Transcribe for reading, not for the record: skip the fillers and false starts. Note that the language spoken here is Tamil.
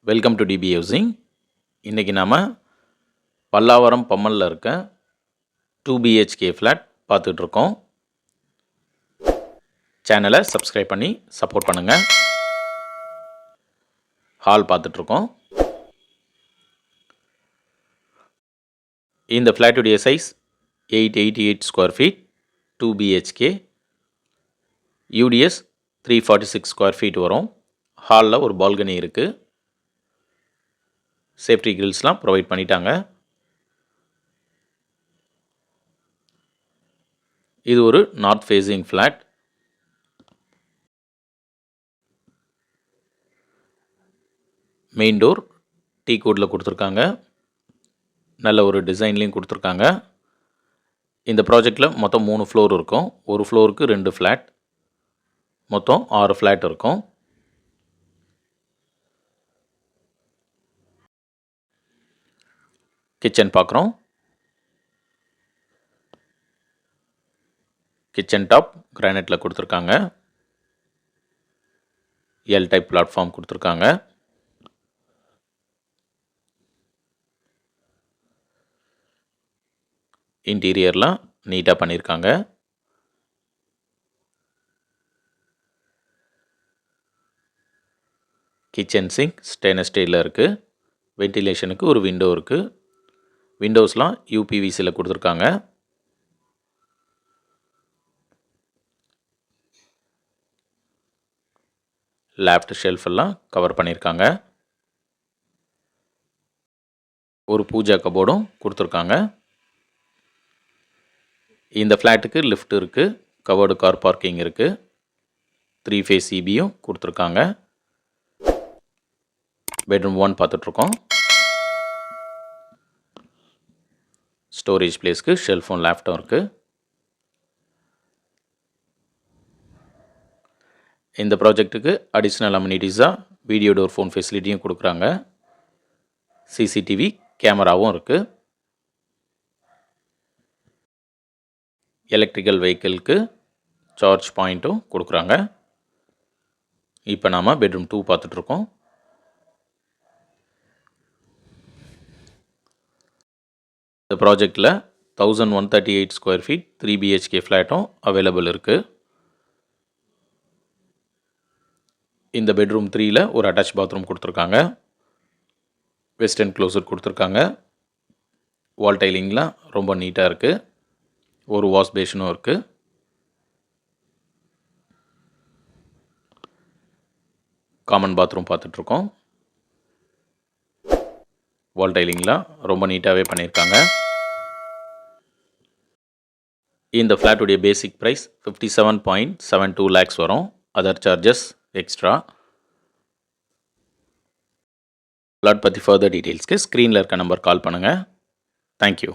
Welcome to DP housing. இன்றைக்கி நாம் பல்லாவரம் பம்மலில் இருக்க 2 BHK ஃப்ளாட் பார்த்துட்ருக்கோம். சேனலை சப்ஸ்கிரைப் பண்ணி சப்போர்ட் பண்ணுங்கள். ஹால் பார்த்துட்ருக்கோம். இந்த ஃப்ளாட்டுடைய size 888 square feet, 2 BHK, UDS 346 square feet வரும். ஹாலில் ஒரு பால்கனி இருக்குது. சேஃப்டி கிரில்ஸ்லாம் ப்ரொவைட் பண்ணிட்டாங்க. இது ஒரு north facing flat. Main door T கோடில் கொடுத்துருக்காங்க. நல்ல ஒரு டிசைன்லேயும் கொடுத்துருக்காங்க. இந்த ப்ராஜெக்டில் மொத்தம் 3 ஃப்ளோர் இருக்கும். ஒரு ஃப்ளோருக்கு 2 ஃப்ளாட், மொத்தம் 6 ஃப்ளாட் இருக்கும். கிச்சன் பார்க்குறோம். கிச்சன் டாப் கிரானைட்டில் கொடுத்துருக்காங்க. எல் டைப் பிளாட்ஃபார்ம் கொடுத்துருக்காங்க. இன்டீரியர்லாம் நீட்டாக பண்ணியிருக்காங்க. கிச்சன் சிங்க் ஸ்டெயின்லெஸ் ஸ்டீலில் இருக்குது. வென்டிலேஷனுக்கு ஒரு விண்டோ இருக்குது. விண்டோஸ்லாம் யூபிவிசியில் கொடுத்துருக்காங்க. லேஃப்ட் ஷெல்ஃப் எல்லாம் கவர் பண்ணியிருக்காங்க. ஒரு பூஜா கபோர்டும் கொடுத்துருக்காங்க. இந்த ஃப்ளாட்டுக்கு லிஃப்ட் இருக்குது. கவர்டு கார் பார்க்கிங் இருக்குது. 3 ஃபேஸ் சிபியும் கொடுத்துருக்காங்க. பெட்ரூம் 1 பார்த்துட்ருக்கோம். ஸ்டோரேஜ் பிளேஸ்க்கு ஷெல்ஃபும் லேஃப்ட்டும் இருக்குது. இந்த ப்ராஜெக்ட்டுக்கு அடிஷ்னல் அம்யூனிட்டிஸாக வீடியோ டோர் ஃபோன் ஃபெசிலிட்டியும் கொடுக்குறாங்க. சிசிடிவி கேமராவும் இருக்குது. எலக்ட்ரிக்கல் வெஹிக்கிளுக்கு சார்ஜ் பாயிண்ட்டும் கொடுக்குறாங்க. இப்போ நாம் பெட்ரூம் 2 பார்த்துட்ருக்கோம். இந்த ப்ராஜெக்டில் 1138 ஸ்கொயர் ஃபீட் 3 BHK ஃப்ளாட்டும் அவைலபிள் இருக்குது. இந்த பெட்ரூம் 3ல் ஒரு அட்டாச் பாத்ரூம் கொடுத்துருக்காங்க. வெஸ்டர்ன் க்ளோசட் கொடுத்துருக்காங்க. வால் டைலிங்லாம் ரொம்ப நீட்டாக இருக்குது. ஒரு வாஷ் பேஷனும் இருக்குது. காமன் பாத்ரூம் பார்த்துட்ருக்கோம். வால் டைலிங்லாம் ரொம்ப நீட்டாகவே பண்ணியிருக்காங்க. இந்த ஃப்ளாட்டுடைய பேசிக் ப்ரைஸ் 57.72 lakhs வரும். Other charges extra. ஃப்ளாட் பற்றி ஃபர்தர் டீட்டெயில்ஸ்க்கு ஸ்க்ரீனில் இருக்க நம்பர் கால் பண்ணுங்கள். தேங்க்யூ.